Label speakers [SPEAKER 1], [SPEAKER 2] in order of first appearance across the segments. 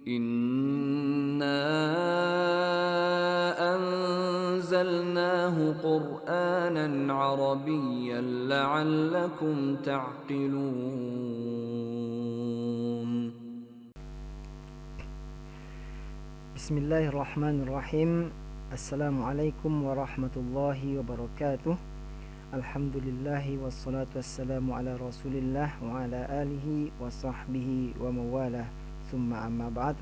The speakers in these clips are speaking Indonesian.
[SPEAKER 1] Inna anzalnahu Qur'anan Arabiyyan la'allakum ta'qilun.
[SPEAKER 2] Bismillahirrahmanirrahim. Assalamualaikum warahmatullahi wabarakatuh. Alhamdulillahi wassalatu wassalamu ala rasulillah wa ala alihi wa sahbihi wa mawalah. Thumma amma ba'd.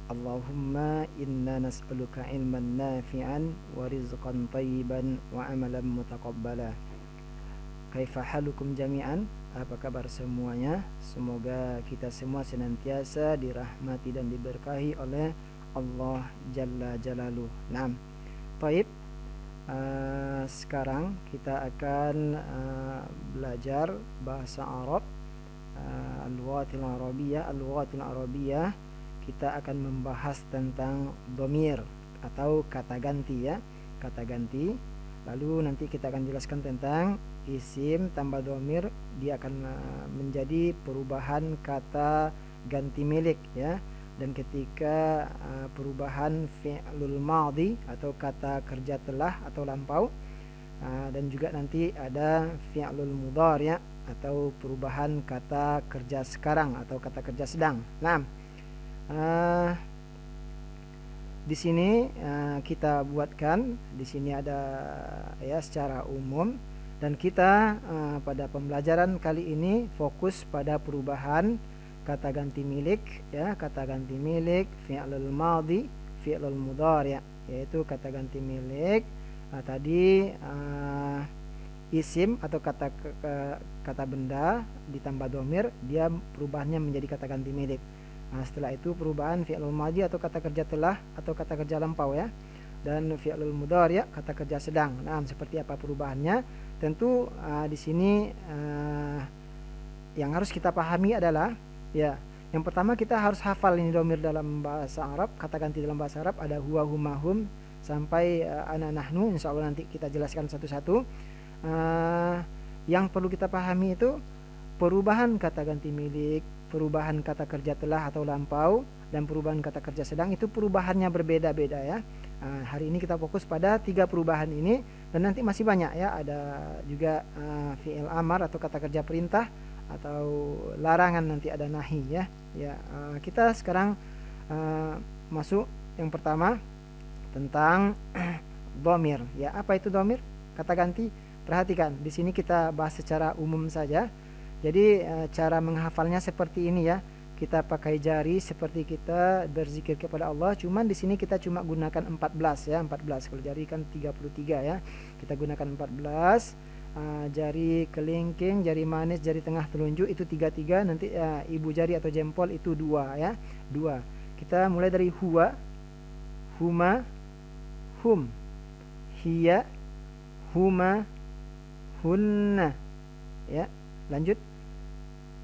[SPEAKER 2] Allahumma inna nas'aluka ilman nafi'an wa rizqan tayyiban wa amalan mutaqabbala. Kaifa halukum jami'an? Apa kabar semuanya? Semoga kita semua senantiasa dirahmati dan diberkahi oleh Allah Jalla Jalaluh. Naam. Baik. Sekarang kita akan belajar bahasa Arab, al-lughatil Arabiyah. Kita akan membahas tentang dhamir atau kata ganti ya, kata ganti. Lalu nanti kita akan jelaskan tentang isim tambah dhamir, dia akan menjadi perubahan kata ganti milik ya. Dan ketika perubahan fi'lul madhi atau kata kerja telah atau lampau, dan juga nanti ada fi'lul mudhari' atau perubahan kata kerja sekarang atau kata kerja sedang. Nah, di sini kita buatkan di sini ada ya secara umum, dan kita pada pembelajaran kali ini fokus pada perubahan kata ganti milik ya, kata ganti milik fi'lul madhi, fi'lul mudhari', yaitu kata ganti milik tadi isim atau kata benda ditambah dhamir, dia perubahannya menjadi kata ganti milik. Setelah itu perubahan fi'lul madhi atau kata kerja telah atau kata kerja lampau ya, dan fi'lul mudhari' kata kerja sedang. Nah, seperti apa perubahannya? Tentu di sini yang harus kita pahami adalah ya, yang pertama kita harus hafal ini dhamir dalam bahasa Arab, kata ganti dalam bahasa Arab ada huwa, huma, hum sampai ana, nahnu. Insyaallah nanti kita jelaskan satu-satu. Yang perlu kita pahami itu perubahan kata ganti milik, perubahan kata kerja telah atau lampau, dan perubahan kata kerja sedang itu perubahannya berbeda-beda ya. Hari ini kita fokus pada 3 perubahan ini, dan nanti masih banyak ya, ada juga fi'il amar atau kata kerja perintah atau larangan, nanti ada nahi ya. Kita sekarang masuk yang pertama tentang dhamir ya. Apa itu dhamir? Kata ganti. Perhatikan, di sini kita bahas secara umum saja. Jadi cara menghafalnya seperti ini ya. Kita pakai jari seperti kita berzikir kepada Allah. Cuman di sini kita cuma gunakan 14 ya, 14. Kalau jari kan 33 ya. Kita gunakan 14. Jari kelingking, jari manis, jari tengah telunjuk itu 33. Nanti ibu jari atau jempol itu 2 ya. 2. Kita mulai dari huwa, huma, hum, hiya, huma, hunna ya. Lanjut,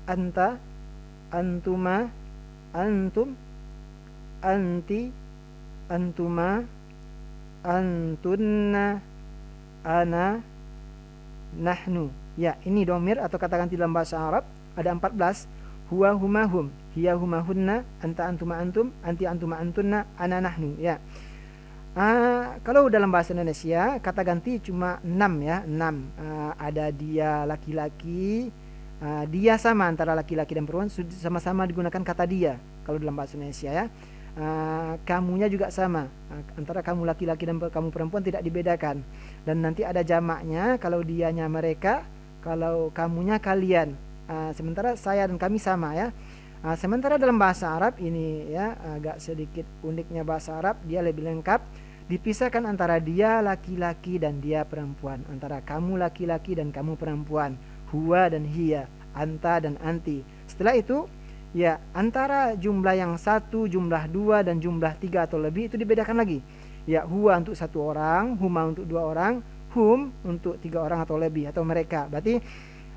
[SPEAKER 2] anta, antuma, antum, anti, antuma, antunna, ana, nahnu ya. Ini dhamir atau kata ganti dalam bahasa Arab ada 14. Huwa, huma, hum, hiya, huma, hunna, anta, antuma, antum, anti, antuma, antunna, ana, nahnu ya. Kalau dalam bahasa Indonesia kata ganti cuma 6 ya, 6. Ada dia laki-laki, dia sama antara laki-laki dan perempuan, sama-sama digunakan kata dia kalau dalam bahasa Indonesia ya. Kamunya juga sama, antara kamu laki-laki dan kamu perempuan tidak dibedakan. Dan nanti ada jamaknya, kalau dianya mereka, kalau kamunya kalian. Sementara saya dan kami sama ya. Sementara dalam bahasa Arab ini ya, agak sedikit uniknya bahasa Arab, dia lebih lengkap. Dipisahkan antara dia laki-laki dan dia perempuan, antara kamu laki-laki dan kamu perempuan, huwa dan hiya, anta dan anti. Setelah itu ya, antara jumlah yang 1, jumlah 2 dan jumlah 3 atau lebih itu dibedakan lagi. Ya, huwa untuk 1 orang, huma untuk 2 orang, hum untuk 3 orang atau lebih atau mereka. Berarti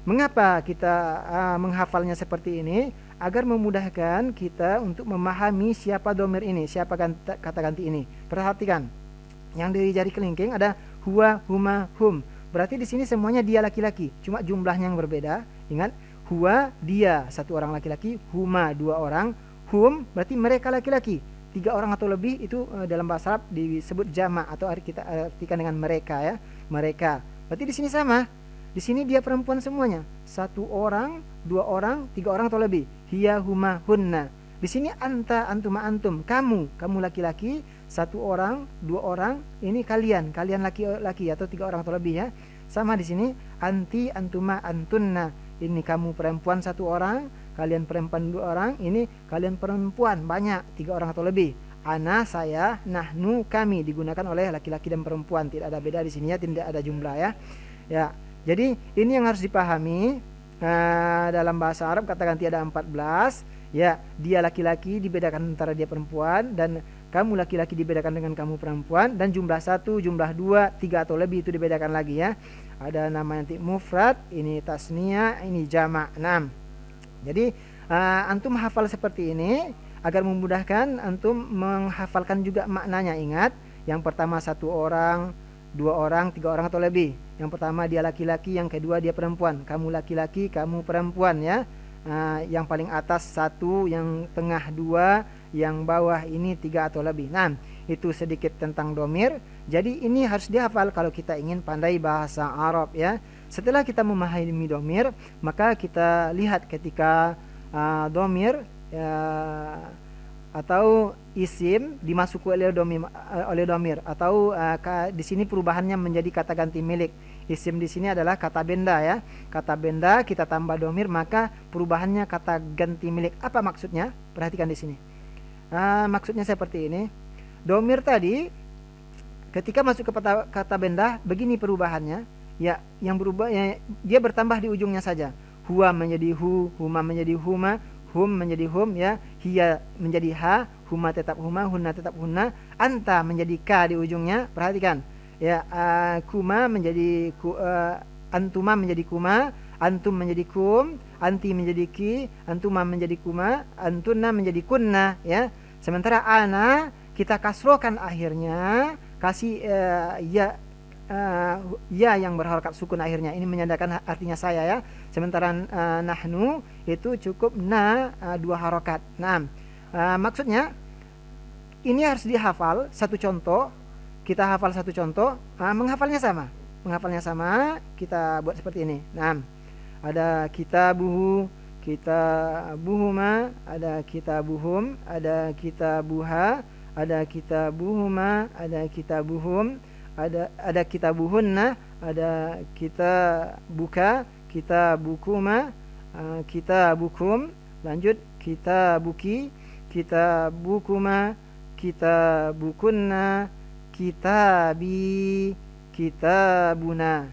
[SPEAKER 2] mengapa kita menghafalnya seperti ini? Agar memudahkan kita untuk memahami siapa dhamir ini, siapa kata ganti ini. Perhatikan, yang di jari kelingking ada huwa, huma, hum. Berarti di sini semuanya dia laki-laki, cuma jumlahnya yang berbeda. Ingat, huwa dia 1 orang laki-laki, huma 2 orang, hum berarti mereka laki-laki. 3 orang atau lebih itu dalam bahasa Arab disebut jama' atau kita artikan dengan mereka ya. Mereka. Berarti di sini sama. Di sini dia perempuan semuanya. 1 orang, 2 orang, 3 orang atau lebih. Hiya, huma, hunna. Di sini anta, antuma, antum, kamu laki-laki, 1 orang, 2 orang, ini kalian laki-laki atau 3 orang atau lebih ya. Sama di sini anti, antuma, antunna. Ini kamu perempuan 1 orang, kalian perempuan 2 orang, ini kalian perempuan banyak 3 orang atau lebih. Ana, saya, nahnu, kami digunakan oleh laki-laki dan perempuan, tidak ada beda di sini ya, tidak ada jumlah ya. Ya, jadi ini yang harus dipahami. Dalam bahasa Arab kata ganti ada 14. Ya, dia laki-laki dibedakan antara dia perempuan, dan kamu laki-laki dibedakan dengan kamu perempuan, dan jumlah 1, jumlah 2, 3 atau lebih itu dibedakan lagi ya. Ada nama nanti mufrad, ini tasniah, ini jama'. Jadi antum hafal seperti ini agar memudahkan antum menghafalkan juga maknanya. Ingat, yang pertama 1 orang, 2 orang, 3 orang atau lebih. Yang pertama dia laki-laki, yang kedua dia perempuan. Kamu laki-laki, kamu perempuan ya. Yang paling atas 1, yang tengah 2, yang bawah ini 3 atau lebih. Itu sedikit tentang domir. Jadi ini harus dihafal kalau kita ingin pandai bahasa Arab ya. Setelah kita memahami domir, maka kita lihat ketika domir atau isim dimasuki oleh domir atau di sini perubahannya menjadi kata ganti milik. Isim di sini adalah kata benda ya. Kata benda kita tambah domir, maka perubahannya kata ganti milik. Apa maksudnya? Perhatikan di sini. Maksudnya seperti ini. Domir tadi ketika masuk ke kata benda begini perubahannya. Ya, yang berubah ya, dia bertambah di ujungnya saja. Huwa menjadi hu, huma menjadi huma, hum menjadi hum ya. Hiya menjadi ha, huma tetap huma, hunna tetap hunna. Anta menjadi ka di ujungnya. Perhatikan. Ya, kuma menjadi antuma menjadi kuma, antum menjadi kum, anti menjadi ki, antuma menjadi kuma, antunna menjadi kunna ya. Sementara ana kita kasrokan akhirnya, kasih ya yang berharokat sukun akhirnya. Ini menyandarkan artinya saya ya. Sementara nahnu itu cukup 2 harokat. Maksudnya ini harus dihafal. Satu contoh, kita hafal satu contoh, menghafalnya sama, kita buat seperti ini. Ada kitabuhu, kitabuhuma, ada kitabuhum, ada kitabuha, ada kitabuhuma, ada kitabuhum, ada kitabuhunna, ada kitabuka, kitabukuma, kitabukum, lanjut kitabuki, kitabukuma, kitabukunna, kitabi, kitabuna.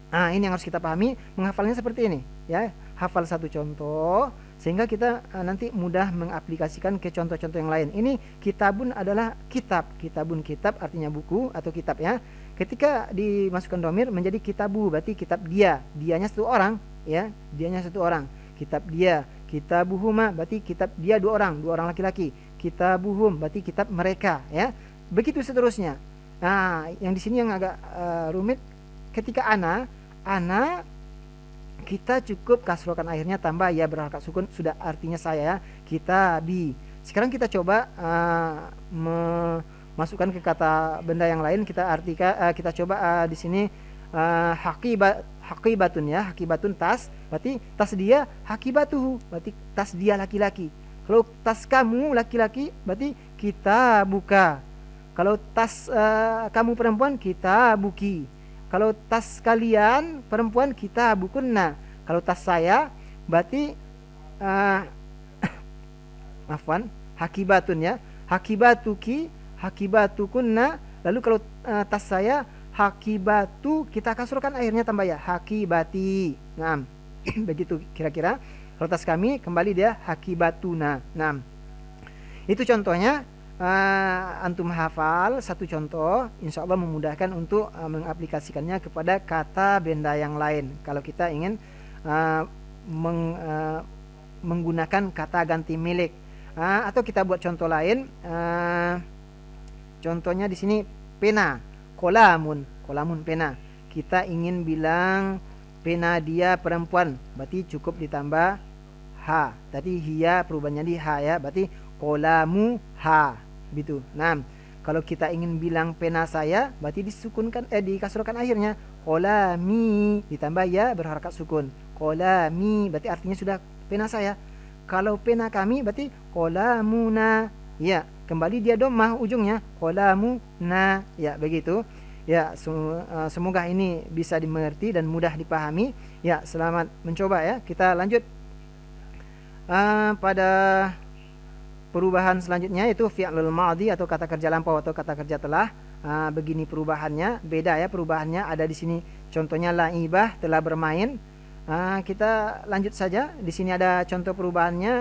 [SPEAKER 2] Ini yang harus kita pahami, menghafalnya seperti ini ya. Hafal satu contoh sehingga kita nanti mudah mengaplikasikan ke contoh-contoh yang lain. Ini kitabun adalah kitab, kitabun kitab artinya buku atau kitab ya. Ketika dimasukkan domir menjadi kitabu, berarti kitab dia, dianya 1 orang ya, dianya 1 orang. Kitab dia, kitabuhuma berarti kitab dia 2 orang, 2 orang laki-laki. Kitabuhum berarti kitab mereka ya. Begitu seterusnya. Yang di sini yang agak rumit, ketika ana kita cukup kasrokan akhirnya tambah ya berharokat sukun, sudah artinya saya ya. Kitabi. Sekarang kita coba memasukkan ke kata benda yang lain. Kita artikan, kita coba di sini hakibatun ya. Hakibatun tas, berarti tas dia hakibatuhu, berarti tas dia laki-laki. Kalau tas kamu laki-laki berarti kita buka. Kalau tas kamu perempuan, kita buki. Kalau tas kalian perempuan, kita bukunna. Kalau tas saya berarti afwan, hakibatun ya. Hakibatuki, hakibatukunna. Lalu kalau tas saya hakibatu, kita kasrokan akhirnya tambah ya, hakibati. Begitu kira-kira. Kalau tas kami kembali dia hakibatuna. Itu contohnya. Antum hafal satu contoh, insya Allah memudahkan untuk mengaplikasikannya kepada kata benda yang lain. Kalau kita ingin menggunakan kata ganti milik, atau kita buat contoh lain. Contohnya di sini pena, kolamun pena. Kita ingin bilang pena dia perempuan, berarti cukup ditambah ha. Tadi hiya perubahannya di ha ya. Berarti qolamu ha. Gitu. Nah, kalau kita ingin bilang pena saya, berarti disukunkan dikasrokan akhirnya. Qolami ditambah ya berharakat sukun. Qolami berarti artinya sudah pena saya. Kalau pena kami berarti qolamuna. Ya, kembali dia dhammah ujungnya. Qolamuna. Ya, begitu. Ya, semoga ini bisa dimengerti dan mudah dipahami. Ya, selamat mencoba ya. Kita lanjut pada perubahan selanjutnya, itu fi'lul madhi atau kata kerja lampau atau kata kerja telah. Begini perubahannya, beda ya perubahannya. Ada di sini contohnya laibah, telah bermain. Kita lanjut saja. Di sini ada contoh perubahannya,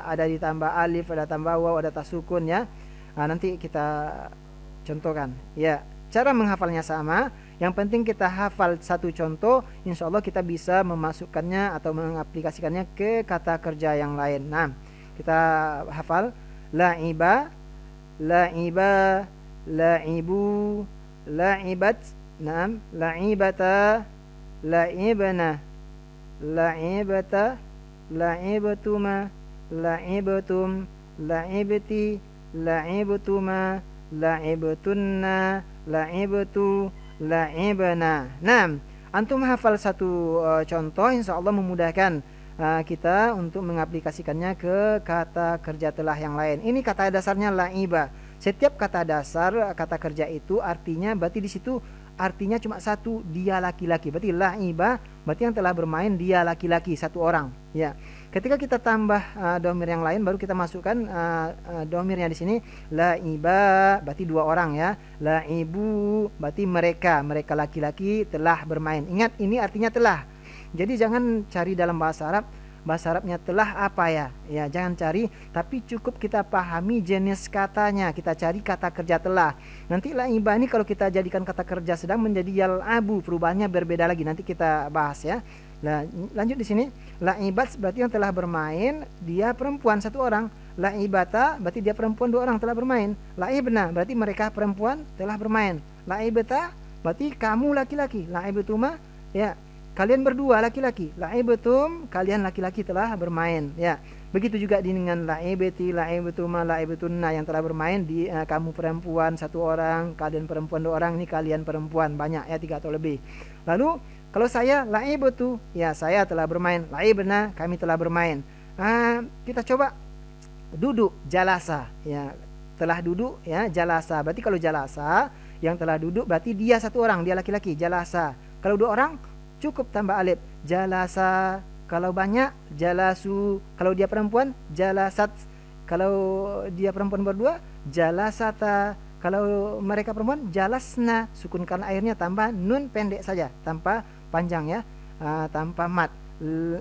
[SPEAKER 2] ada ditambah alif, ada tambah waw, ada tasukun ya. Nanti kita contohkan. Ya, cara menghafalnya sama. Yang penting kita hafal satu contoh, insya Allah kita bisa memasukkannya atau mengaplikasikannya ke kata kerja yang lain. Nah, kita hafal la'iba, la'iba, la'ibu, la'ibat, naam, la'ibata, la'ibna, la'ibata, la'ibtuma, la'ibtum, la'ibti, la'ibtuma, la'ibtunna, la'ibtu, la'ibna. Nah, antum hafal satu contoh, insyaallah memudahkan kita untuk mengaplikasikannya ke kata kerja telah yang lain. Ini kata dasarnya la'iba. Setiap kata dasar kata kerja itu artinya berarti di situ artinya cuma satu, dia laki-laki. Berarti la'iba berarti yang telah bermain dia laki-laki, satu orang. Ya. Ketika kita tambah domir yang lain, baru kita masukkan domirnya di sini. La'iba berarti dua orang ya. La'ibu berarti mereka laki-laki telah bermain. Ingat, ini artinya telah. Jadi jangan cari dalam bahasa Arab, bahasa Arabnya telah apa ya. Ya, jangan cari, tapi cukup kita pahami jenis katanya. Kita cari kata kerja telah. Nanti la'iba ini kalau kita jadikan kata kerja sedang menjadi yal'abu, perubahannya berbeda lagi. Nanti kita bahas ya. Nah, lanjut di sini. La'ibat berarti yang telah bermain, dia perempuan satu orang. La'ibata berarti dia perempuan dua orang telah bermain. La'ibna berarti mereka perempuan telah bermain. La'ibata berarti kamu laki-laki. La'ibtuma ya kalian berdua laki-laki. La'ibtum kalian laki-laki telah bermain ya. Begitu juga dengan la'ibti, la'ibtuma, la'ibtunna yang telah bermain. Kamu perempuan satu orang, kalian perempuan dua orang, ini kalian perempuan banyak ya, 3 atau lebih. Lalu kalau saya la'ibtu ya saya telah bermain. La'ibna kami telah bermain. Kita coba duduk, jalasa ya, telah duduk ya, jalasa. Berarti kalau jalasa yang telah duduk berarti dia satu orang, dia laki-laki, jalasa. Kalau dua orang cukup tambah alif, jalasa. Kalau banyak jalasu. Kalau dia perempuan jalasat. Kalau dia perempuan berdua jalasata. Kalau mereka perempuan jalasna. Sukunkan akhirnya tambah nun pendek saja, tanpa panjang ya, tanpa mat.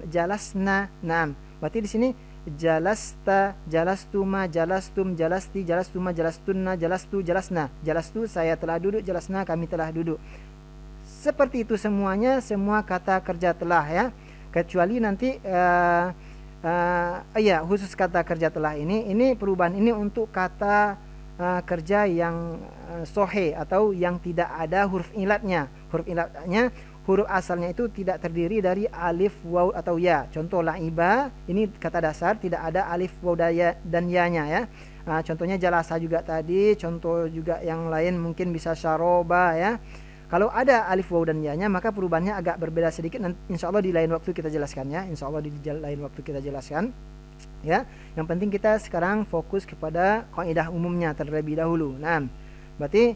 [SPEAKER 2] Jalasna. Naam. Berarti di sini jalasta, jalastuma, jalastum, jalasti, jalastuma, jalastunna, jalastu, jalasna. Jalastu saya telah duduk, jalasna kami telah duduk. Seperti itu semuanya, semua kata kerja telah ya. Kecuali nanti khusus kata kerja telah ini perubahan ini untuk kata kerja yang sohe atau yang tidak ada huruf ilatnya. Huruf ilatnya, huruf asalnya itu tidak terdiri dari alif, waw atau ya. Contoh la'iba, ini kata dasar tidak ada alif, waw dan ya-nya ya. Contohnya jalasa juga tadi, contoh juga yang lain mungkin bisa syaroba ya. Kalau ada alif, waw dan ya-nya maka perubahannya agak berbeda sedikit. Insya Allah di lain waktu kita jelaskan ya. Insya Allah di lain waktu kita jelaskan ya. Yang penting kita sekarang fokus kepada kaidah umumnya terlebih dahulu. Nah, berarti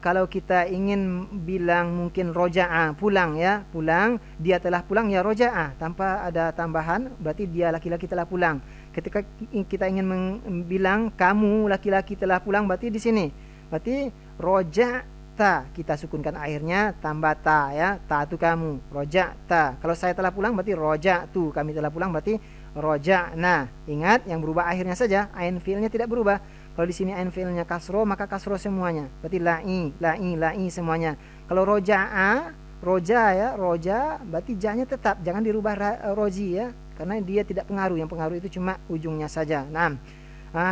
[SPEAKER 2] kalau kita ingin bilang mungkin roja'a, pulang ya, pulang, dia telah pulang ya roja'a, tanpa ada tambahan berarti dia laki-laki telah pulang. Ketika kita ingin bilang kamu laki-laki telah pulang berarti di sini berarti roja'ta, kita sukunkan akhirnya tambah ta ya, ta itu kamu, roja'ta. Kalau saya telah pulang berarti roja'tu, kami telah pulang berarti roja'na. Ingat yang berubah akhirnya saja, ain fiilnya tidak berubah. Kalau di sini ain fiilnya kasro maka kasro semuanya. Berarti la'i semuanya. Kalau roja'a, roja ya, roja berarti ja-nya tetap, jangan dirubah roji ya, karena dia tidak pengaruh, yang pengaruh itu cuma ujungnya saja.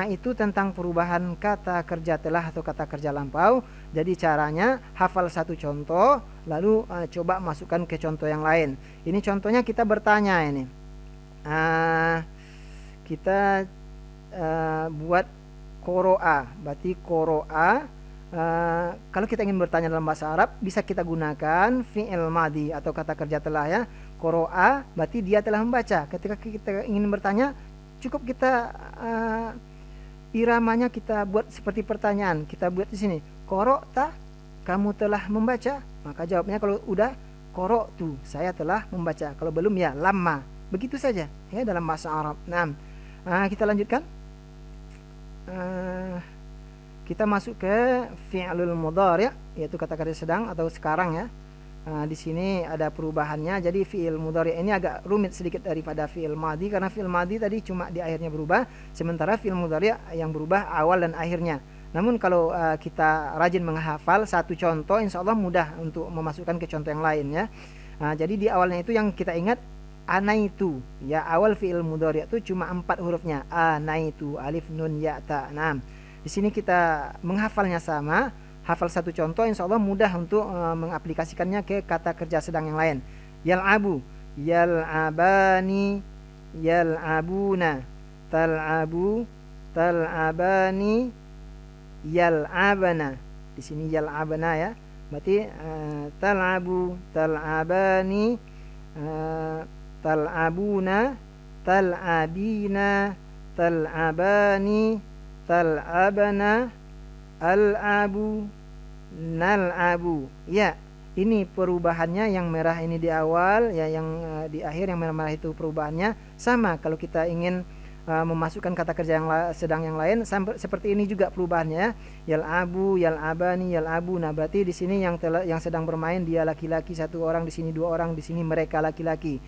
[SPEAKER 2] Itu tentang perubahan kata kerja telah atau kata kerja lampau. Jadi caranya hafal satu contoh, lalu coba masukkan ke contoh yang lain. Ini contohnya kita bertanya ini. Kita buat qoro'a, berarti qoro'a. Kalau kita ingin bertanya dalam bahasa Arab, bisa kita gunakan fi'il madhi atau kata kerja telah ya. Qoro'a berarti dia telah membaca. Ketika kita ingin bertanya, cukup kita iramanya kita buat seperti pertanyaan. Kita buat di sini, qara'ta, kamu telah membaca. Maka jawabnya kalau udah, qara'tu, saya telah membaca. Kalau belum ya lamma. Begitu saja ya dalam bahasa Arab. Nah, kita lanjutkan. Kita masuk ke fi'lul mudhari', yaitu kata kerja sedang atau sekarang ya. Di sini ada perubahannya. Jadi fi'il mudhari' ini agak rumit sedikit daripada fi'il madhi, karena fi'il madhi tadi cuma di akhirnya berubah, sementara fi'il mudhari' yang berubah awal dan akhirnya. Namun kalau kita rajin menghafal satu contoh, insya Allah mudah untuk memasukkan ke contoh yang lain ya. Jadi di awalnya itu yang kita ingat anaitu ya, awal fi'il mudhari' itu cuma 4 hurufnya, anaitu, alif nun ya ta. Nah, di sini kita menghafalnya sama, hafal satu contoh, insya Allah mudah untuk mengaplikasikannya ke kata kerja sedang yang lain. Yal'abu, yal'abani, yal'abuna, tal'abu, tal'abani, yal'abana. Di sini yal'abana ya, berarti tal'abu, tal'abani, tal'abuna, tal'abina, tal'abani, tal'abana, al-abu, nal-abu. Ya, ini perubahannya, yang merah ini di awal ya, yang di akhir yang merah-merah itu perubahannya sama. Kalau kita ingin memasukkan kata kerja yang sedang yang lain, seperti ini juga perubahannya. Yal-abu, yal-abani, yal-abu. Nah, berarti di sini yang sedang bermain dia laki-laki 1 orang, di sini 2 orang, di sini mereka laki-laki.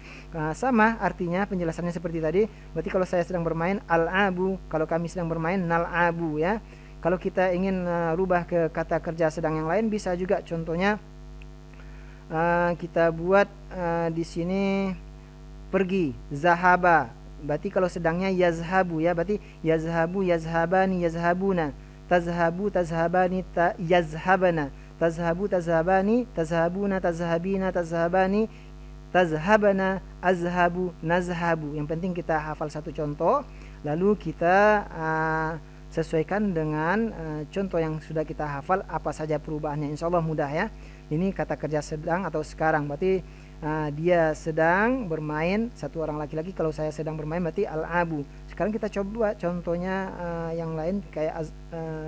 [SPEAKER 2] Sama artinya, penjelasannya seperti tadi. Berarti kalau saya sedang bermain al-abu, kalau kami sedang bermain nal-abu ya. Kalau kita ingin rubah ke kata kerja sedang yang lain, bisa juga. Contohnya kita buat di sini pergi, zahaba. Berarti kalau sedangnya yazhabu ya, berarti yazhabu, yazhabani, yazhabuna, tazhabu, tazhabani, yazhabana, tazhabu, tazhabani, tazhabuna, tazhabina, tazhabani, tazhabana, azhabu, nazhabu. Yang penting kita hafal satu contoh, lalu kita sesuaikan dengan contoh yang sudah kita hafal, apa saja perubahannya. Insya Allah mudah ya. Ini kata kerja sedang atau sekarang, berarti dia sedang bermain 1 orang laki-laki, kalau saya sedang bermain berarti al-abu. Sekarang kita coba contohnya yang lain, kayak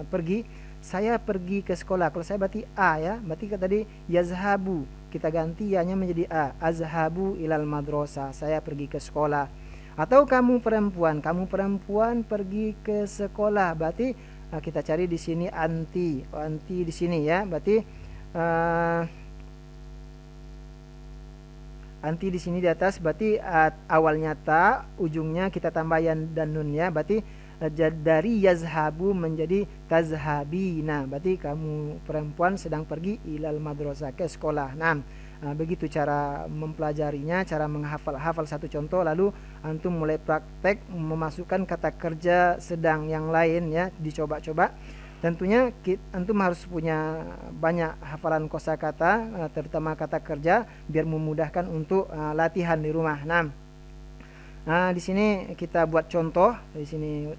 [SPEAKER 2] pergi, saya pergi ke sekolah. Kalau saya berarti a ya, berarti tadi yazhabu, kita ganti ya-nya menjadi a, azhabu ilal madrasah, saya pergi ke sekolah. Atau kamu perempuan pergi ke sekolah, berarti kita cari di sini anti di sini ya, berarti anti di sini di atas, berarti awalnya ta, ujungnya kita tambah yan dan nun ya, berarti dari yazhabu menjadi tazhabina, berarti kamu perempuan sedang pergi ilal madrasah, ke sekolah. Nah, begitu cara mempelajarinya, cara menghafal satu contoh, lalu antum mulai praktek memasukkan kata kerja sedang yang lain ya, dicoba-coba. Tentunya antum harus punya banyak hafalan kosakata, terutama kata kerja, biar memudahkan untuk latihan di rumah. Nah, di sini kita buat contoh. Di sini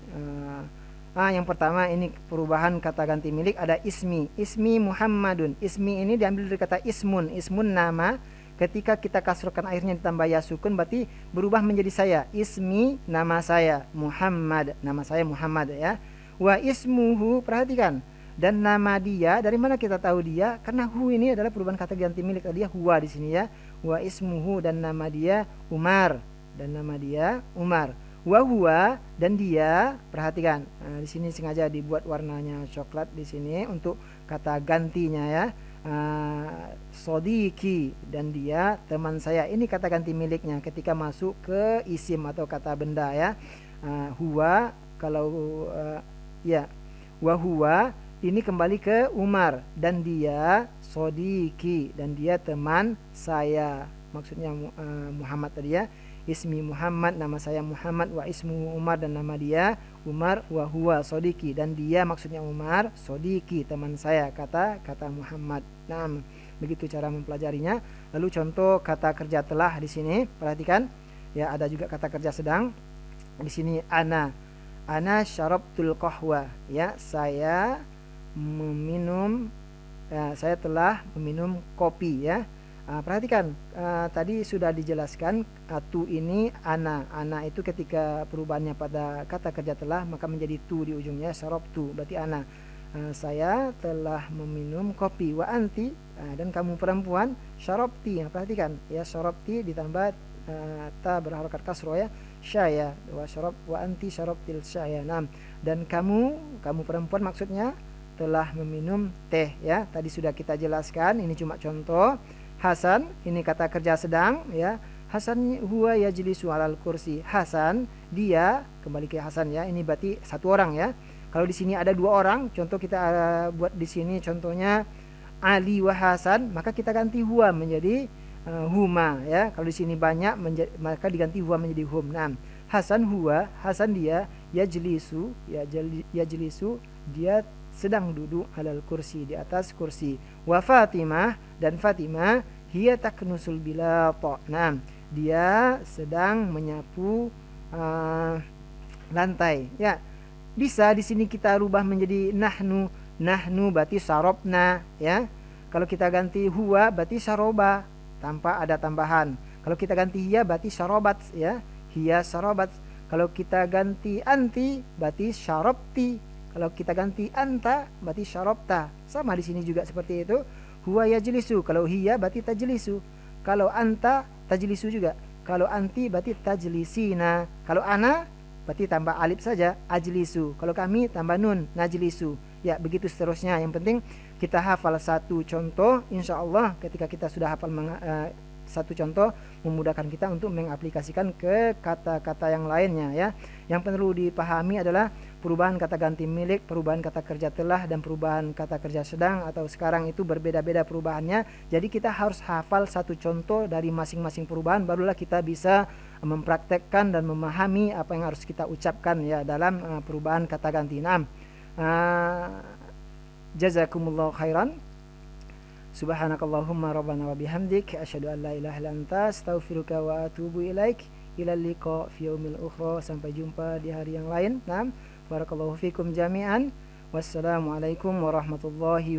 [SPEAKER 2] yang pertama ini perubahan kata ganti milik, ada ismi. Ismi Muhammadun. Ismi ini diambil dari kata ismun. Ismun nama. Ketika kita kasrokan akhirnya ditambah ya sukun, berarti berubah menjadi saya. Ismi, nama saya. Muhammad, nama saya Muhammad ya. Wa ismuhu, perhatikan, dan nama dia, dari mana kita tahu dia? Karena hu ini adalah perubahan kata ganti milik, dia huwa di sini ya. Wa ismuhu, dan nama dia Umar, dan nama dia Umar. Wa huwa, dan dia, perhatikan, di sini sengaja dibuat warnanya coklat di sini untuk kata gantinya ya. Sodiki, dan dia teman saya. Ini kata ganti miliknya ketika masuk ke isim atau kata benda ya. Huwa, kalau ya, wahuwa ini kembali ke Umar, dan dia sodiki, dan dia teman saya, maksudnya Muhammad tadi ya. Ismi Muhammad, nama saya Muhammad, wa ismu Umar, dan nama dia Umar, wahuwa sodiki, dan dia maksudnya Umar, sodiki, teman saya, kata Muhammad. Nah, begitu cara mempelajarinya. Lalu contoh kata kerja telah di sini, perhatikan, Ya, ada juga kata kerja sedang. Di sini ana syarabtul qahwa, ya, saya meminum, ya, saya telah meminum kopi, ya. Perhatikan, tadi sudah dijelaskan tu ini ana itu ketika perubahannya pada kata kerja telah maka menjadi tu di ujungnya, syarabtu berarti ana. Saya telah meminum kopi. Wa anti, dan kamu perempuan, syarabti. Perhatikan ya, syarabti ditambah ta berharakat kasroh, ya, syaya. Wa anti syarabtil syaya. Nah, dan kamu perempuan maksudnya telah meminum teh, ya. Tadi sudah kita jelaskan, ini cuma contoh. Hasan, ini kata kerja sedang, ya. Hasan huwa yajlisu alal kursi. Hasan, dia, kembali ke Hasan, ya. Ini berarti satu orang, ya. Kalau di sini ada dua orang, contoh kita buat di sini contohnya Ali wa Hasan, maka kita ganti huwa menjadi huma, ya. Kalau di sini banyak maka diganti huwa menjadi hum. Nah, Hasan huwa, Hasan dia, yajlisu, yajlisu, dia sedang duduk alal kursi, di atas kursi. Wa Fatimah, dan Fatimah, hiya taknusul bilata. Nah, dia sedang menyapu lantai, ya. Bisa di sini kita rubah menjadi nahnu. Nahnu berarti sarobna, ya. Kalau kita ganti huwa berarti saroba tanpa ada tambahan. Kalau kita ganti hiya berarti sarobat, ya. Hiya sarobat. Kalau kita ganti anti berarti syarobti. Kalau kita ganti anta berarti syarobta. Sama di sini juga seperti itu. Huwa yajlisu. Kalau hiya berarti tajlisu. Kalau anta tajlisu juga. Kalau anti berarti tajlisina. Kalau ana berarti tambah alif saja, ajlisu. Kalau kami tambah nun, najlisu. Ya, begitu seterusnya. Yang penting kita hafal satu contoh. Insya Allah ketika kita sudah hafal satu contoh, memudahkan kita untuk mengaplikasikan ke kata-kata yang lainnya, ya. Yang perlu dipahami adalah perubahan kata ganti milik, perubahan kata kerja telah, dan perubahan kata kerja sedang atau sekarang itu berbeda-beda perubahannya. Jadi kita harus hafal satu contoh dari masing-masing perubahan, barulah kita bisa mempraktekkan dan memahami apa yang harus kita ucapkan, ya, dalam perubahan kata ganti. Naam. Jazakumullahu khairan. Subhanakallahumma rabbana wa bihamdik, asyhadu an la ilaha illa anta, astaghfiruka wa atubu ilaik. Ila liqa fi yaumil ukhra. Sampai jumpa di hari yang lain. Naam. Barakallahu fikum jami'an. Wassalamualaikum warahmatullahi wabarakatuh.